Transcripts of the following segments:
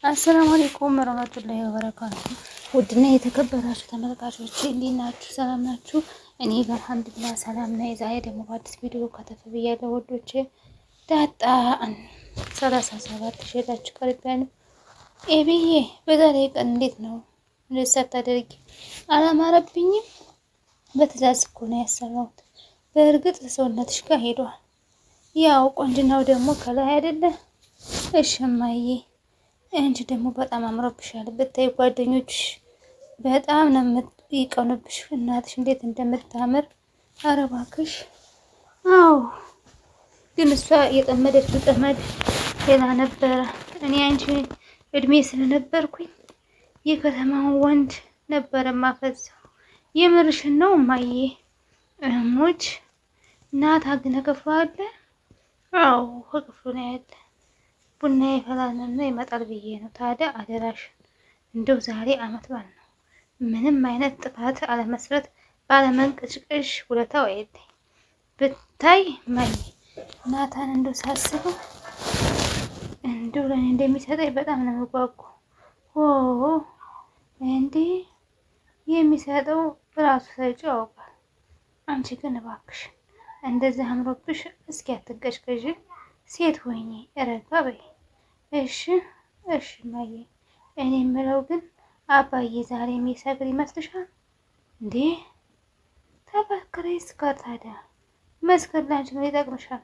አሰላሙ አለይኩም ወራህመቱላሂ ወበረካቱ። ውድና የተከበራችሁ ተመልካቾች እንዴት ናችሁ? ሰላም ናችሁ? እኔ ጋር አልሐምዱሊላህ ሰላም ነኝ። ዛሬ ደግሞ በአዲስ ቪዲዮ ከተፍ ብያለሁ ወዶቼ። ዳጣ 37 ሸላችሁ ቀርቤያለሁ። ኤቢዬ በዛሬ ቀን እንዴት ነው እንደዚህ ሳታደርጊ? አላማረብኝም። በትዕዛዝ እኮ ነው ያሰራሁት። በእርግጥ ሰውነትሽ ጋር ሄዷል። ያው ቆንጅናው ደግሞ ከላይ አይደለ? እሺ እማዬ እንጂ ደግሞ በጣም አምሮብሻል። ብታይ ጓደኞችሽ በጣም ነው የሚቀኑብሽ። እናትሽ እንዴት እንደምታምር ኧረ እባክሽ። አዎ ግን እሷ የጠመደችው ጠመድ ሌላ ነበረ። እኔ አንቺ እድሜ ስለነበርኩኝ የከተማውን ወንድ ነበረ ማፈዛው። የምርሽን ነው እማዬ? እሙች እናት አግነ ክፍሉ አለ? አዎ ከክፍሉ ነው ያለ። ቡና ይፈላልና ይመጣል ብዬ ነው። ታዲያ አደራሽን እንደው ዛሬ አመት በዓል ነው። ምንም አይነት ጥፋት አለመስራት ባለመንቀሽቀሽ ውለታው አይደኝ ብታይ ማይ ናታን እንደው ሳስበው እንደው ለኔ እንደሚሰጠኝ በጣም ነው የምጓጓው። ኦ እንዴ የሚሰጠው ራሱ ሰጪ ያውቃል። አንቺ ግን እባክሽ እንደዚህ አምሮብሽ እስኪ አትቀሽቀሽ። ሴት ሆኜ ረጋ በይ እሺ። እሺ ማዬ። እኔ የምለው ግን አባዬ ዛሬ የሚሰግር ይመስልሻል እንዴ? ተፈክሬስ ጋር ታዲያ መስገድ ላንቺ ምን ይጠቅምሻል?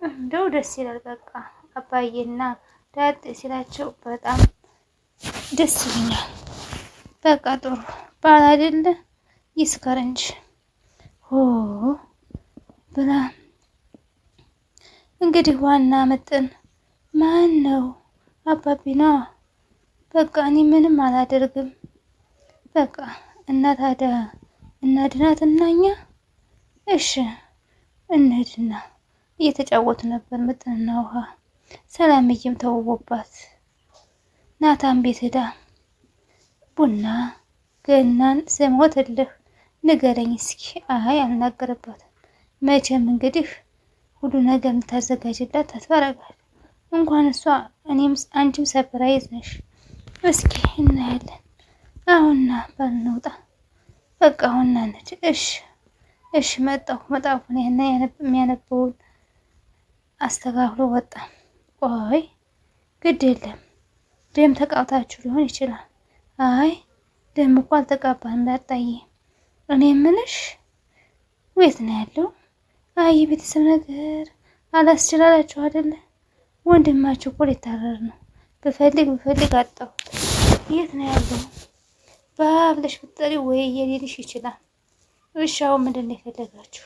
እንደው ደስ ይላል። በቃ አባዬና ዳጥ ሲላቸው በጣም ደስ ይለኛል። በቃ ጥሩ ባል አይደለ? ይስከር እንጂ ሆ ብላ እንግዲህ ዋና ምጥን ማን ነው? አባቢ ነው። በቃ እኔ ምንም አላደርግም። በቃ እና ታዲያ እናድናት እና እኛ እሺ እንሂድና እየተጫወቱ ነበር ምጥንና ውሃ። ሰላምዬም ተውቦባት ናታን ቤት ሄዳ ቡና ገናን ስሞትልህ ንገረኝ እስኪ። አይ አልናገረባትም። መቼም እንግዲህ ሁሉ ነገር እንታዘጋጅላት ተስፋ አደርጋለሁ። እንኳን እሷ እኔም አንቺም ሰፕራይዝ ነሽ። እስኪ እናያለን። አሁንና ባልንውጣ በቃ አሁንና ነች። እሺ እሺ መጣሁ። መጣሁን ያና የሚያነበውን አስተካክሎ ወጣ። ቆይ ግድ የለም ደም ተቃውታችሁ ሊሆን ይችላል። አይ ደም እኮ አልተቃባንም ዳጣዬ። እኔ የምልሽ ወይት ነው ያለው? አይ የቤተሰብ ነገር አላስችላላችሁ አይደለ? ወንድማችሁ እኮ ሊታረር ነው። ብፈልግ አጣሁት። የት ነው ያለው? ባብለሽ ብትጠሪ ወይ የሌልሽ ይችላል። እሺ አሁን ምንድን ነው የፈለጋችሁ?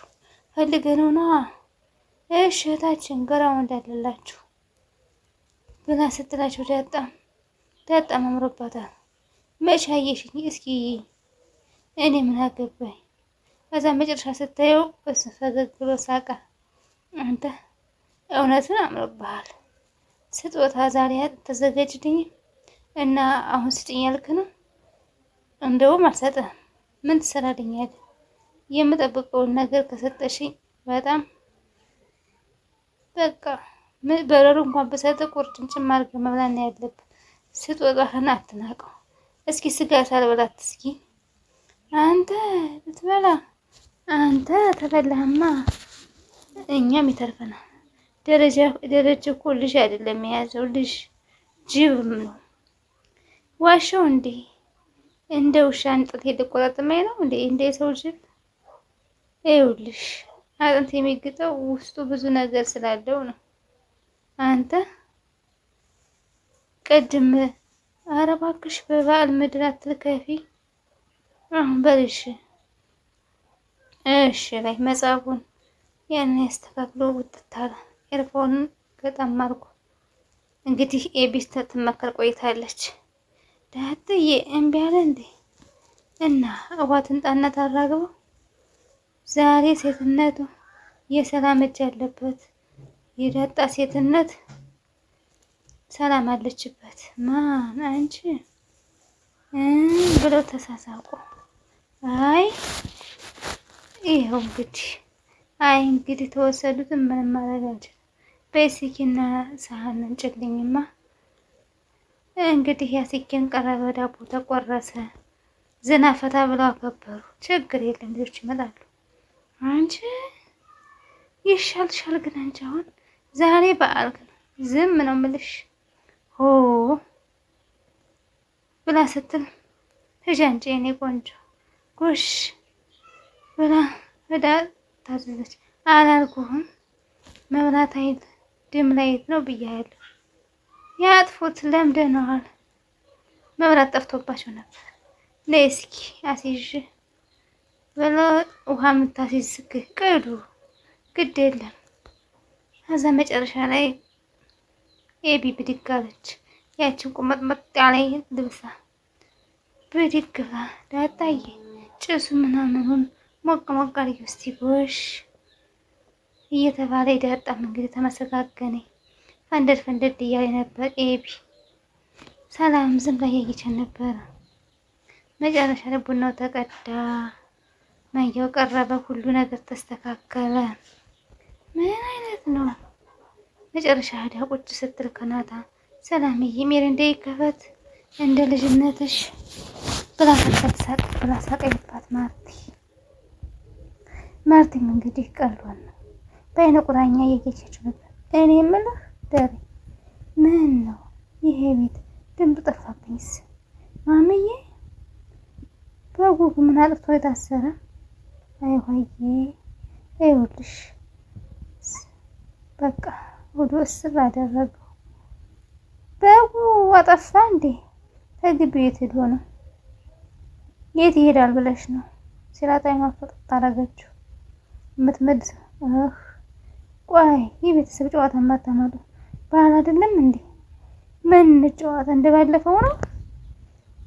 ፈልገነው ነዋ። እሺ እህታችን ገራው እንዳለላችሁ ብላ ስትላችሁ ዳጣ አምሮባታል። መቼ አየሽኝ? እስኪ እኔ ምን አገባኝ? ከዛ መጨረሻ ስታየው እሱ ፈገግ ብሎ ሳቀ። አንተ እውነትን አምሮብሃል። ስጦታ ዛሬ ተዘጋጅልኝም እና አሁን ስጭኝ ያልክ ነው? እንደውም አልሰጥህም። ምን ትሰራልኛለህ? የምጠብቀውን ነገር ከሰጠሽኝ በጣም በቃ በረሩ እንኳን በሰጠ ቁርጭምጭም አድርገህ መብላት ነው ያለብህ። ስጦታህን አትናቀው። እስኪ ስጋ ሳልበላት እስኪ አንተ ልትበላ አንተ ተበላህማ እኛም ይተርፈናል። ደረጃ እኮ ልጅ አይደለም የያዘው ልጅ ጅብም ነው። ዋሻው እንዴ እንደ ውሻ አንጥት የተቆጣጠመኝ ነው እንዴ? እንደ ሰው ጅብ። ይኸውልሽ አጥንት የሚግጠው ውስጡ ብዙ ነገር ስላለው ነው። አንተ ቅድም ኧረ እባክሽ በበዓል ምድር አትልከፊ። አሁን በልሽ እሺ ላይ መጽሐፉን ያን ያስተካክሎ ውጥታል። ኤርፎንን ገጣም አድርጎ እንግዲህ ኤቢስ ትመከር ቆይታለች። ዳጥዬ እምቢ አለ እንዴ? እና እዋትን ጣና ታራግበው። ዛሬ ሴትነቱ የሰላም እጅ ያለበት የዳጣ ሴትነት ሰላም አለችበት። ማን አንቺ ብለው ተሳሳቁ። አይ ይኸው እንግዲህ አይ እንግዲህ ተወሰዱትም ምንም ማድረግ አልችልም። በሲኪና ሳህን እንጭልኝማ። እንግዲህ ያሲኪን ቀረበ፣ ዳቦ ተቆረሰ፣ ዝና ፈታ ብለው አከበሩ። ችግር የለም ልጆች ይመጣሉ። አንቺ ይሻልሻል ግን አንቺ አሁን ዛሬ በዓል ግን ዝም ነው የምልሽ ሆ ብላ ስትል ሂጂ አንቺ የኔ ቆንጆ ጎሽ ብላ ሄዳ ታዘዘች። አላልኩህም መብራት አይል ድም ላይት ነው ብያለሁ። ያጥፉት ለምደነዋል። መብራት ጠፍቶባቸው ነበር። ነይ እስኪ አስይዥ ብሎ ውሃ የምታስይዝ ቅዱ ግድ የለም። ከዛ መጨረሻ ላይ ኤቢ ብድግ አለች። ያችን ቁመጥመጥ ያለ ልብሳ ብድግ ብላ ዳጣዬ ጭሱ ምናምኑን ሞቅ ሞቅ አድርጊ እስቲ ጎሽ እየተባለ ዳጣም እንግዲህ ተመሰጋገነ። ፈንደድ ፈንደድ እያለ ነበር ኤቢ። ሰላም ዝም ላይ እያየችን ነበረ። መጨረሻ ላይ ቡናው ተቀዳ፣ ማያው ቀረበ፣ ሁሉ ነገር ተስተካከለ። ምን አይነት ነው? መጨረሻ ሄዳ ቁጭ ስትል ከናታ ሰላምዬ ሚሪንዳ ይከፈት እንደ ልጅነትሽ ብላ ሳቅ ብላ ሳቀባት። ማርቲም እንግዲህ ቀሏል ነው በአይነ ቁራኛ እየጌቸችው ነበር። እኔ የምልህ ደሬ ምን ነው ይሄ ቤት ድምፅ ጠፋብኝስ? ማምዬ በጉጉ ምን አጥፍቶ የታሰረ? አይሆዬ ይኸውልሽ በቃ ወደ እስር አደረገው። በጉ አጠፋ እንዴ? ከግቢው የት ሄዶ ነው? የት ይሄዳል ብለሽ ነው? ሲላጣይ ማፈጥ ታረገችው የምትመልስ ቆይ የቤተሰብ ጨዋታ ማታመጡ ባህል አይደለም እንዴ? ምን ጨዋታ እንደባለፈው ነው?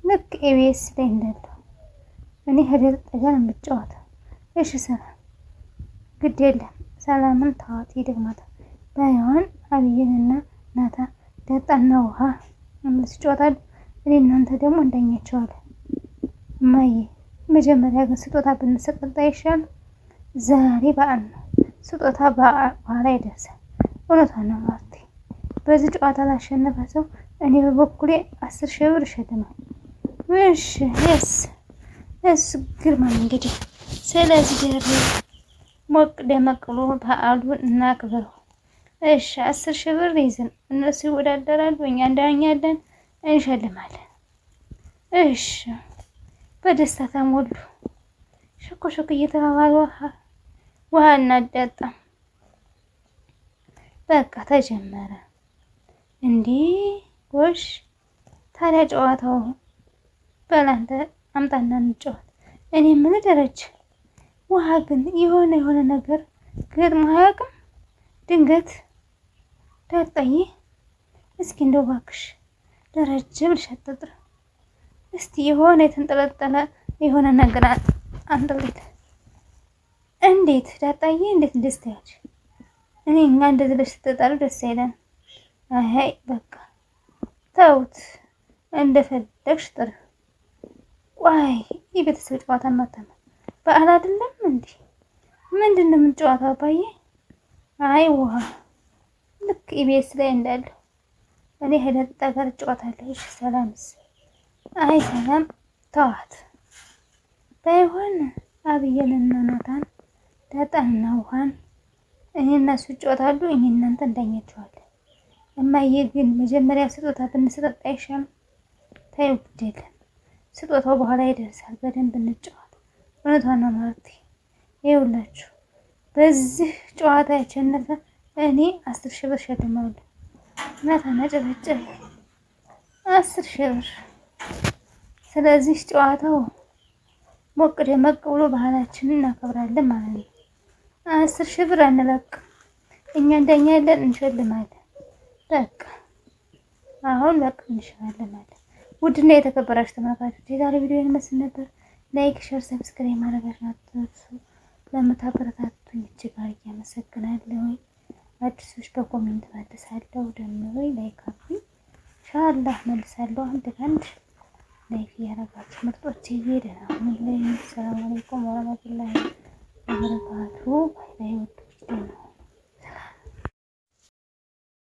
ልክ ኤቢኤስ ላይ እንዳለው እኔ ሄደር ጠጋን የምትጫወታ። እሺ ሰላም ግድ የለም ሰላምን ታዋት ይደግማታል። ባይሆን አብይንና ናታ ዳጣና ውሃ እነሱ ይጫወታሉ። እኔ እናንተ ደግሞ እንዳኛቸዋለን። እማዬ መጀመሪያ ግን ስጦታ ብንሰጥ አይሻልም? ዛሬ በዓል ነው። ስጦታ በኋላ ይደርሳል። እውነቷን ነው ማርቴ። በዚህ ጨዋታ ላሸነፈ ሰው እኔ በበኩሌ 10,000 ብር እሸልማለሁ። እሺ እሱ ግርማን እንግዲህ ስለዚህ ደሬ ሞቅ ደመቅ ብሎ በዓሉን እናክብረው። እሺ 10,000 ብር ይዘን እነሱ ይወዳደራሉ፣ እኛ እንዳኛለን፣ እንሸልማለን። እሺ በደስታ ተሞሉ። ሾክ ሾክ እየተባባሉ ውሃ እናዳጣ በቃ ተጀመረ። እንዲህ ጎሽ ታዲያ ጨዋታው በላንተ አምጣና እንጫወት። እኔ ምን ደረጀ ውሃ ግን የሆነ ነገር ገጥሞ አያውቅም? ድንገት ዳጣዬ እስኪ እንደው እባክሽ ደረጀ ብለሽ አትጥሪ እስቲ የሆነ የተንጠለጠለ የሆነ ነገር አንጠልጥ። እንዴት ዳጣዬ እንዴት ደስ ታያለሽ? እኔ እንደዚህ ልጅ ስትጣሉ ደስ አይለን። አይ በቃ ተውት እንደፈለግሽ ጥሪ። ቆይ የቤተሰብ ጨዋታ ማታማ በዓል አይደለም እንዴ? ምንድነው የምንጨዋታው አባዬ? አይ ውሃ ልክ ኢቢኤስ ላይ እንዳለው እኔ ሄደጣ ጋር እጫወታለሁ። እሺ ሰላምስ? አይ ሰላም ተዋት። ባይሆን አብየንና ናታን ዳጣንና ውሃን እኔ እነሱ ይጫወታሉ፣ እኔ እናንተ እንዳኛቸዋለን። እማዬ ግን መጀመሪያ ስጦታ ብንሰጥ አይሻልም? ታዩ ግድ የለም ስጦታው በኋላ ይደርሳል። በደንብ እንጫወት። እውነቷን ነው ማርቴ። ይኸውላችሁ በዚህ ጨዋታ ያሸነፈ እኔ 10,000 ብር እሸልማለሁ። ናታን አጨበጨበ። 10,000 ብር። ስለዚህ ጨዋታው ሞቅ ደመቅ ብሎ ባህላችንን እናከብራለን ማለት ነው። 10,000 ብር አንለቅም። እኛ እንደኛ ያለን እንሸልማለን። በቃ አሁን በቃ እንሸልማለን ማለት። ውድና የተከበራችሁ ተመልካቾች የዛሬ ቪዲዮ ይመስል ነበር። ላይክ፣ ሼር፣ ሰብስክራይብ ማድረጋችሁን አትርሱ። ለምታበረታቱኝ እጅግ አድርጌ አመሰግናለሁ። አዲሶች በኮሜንት መልሳለሁ። ደግሞ ላይክ አድርጉኝ። ኢንሻአላህ መልሳለሁ። አንድ ባንድ ላይክ ያደረጋችሁ ምርጦች ደህና ሁኑልኝ። ሰላም አለይኩም ወራህመቱላሂ ወበረካቱ። ባይ ባይ ወዶች።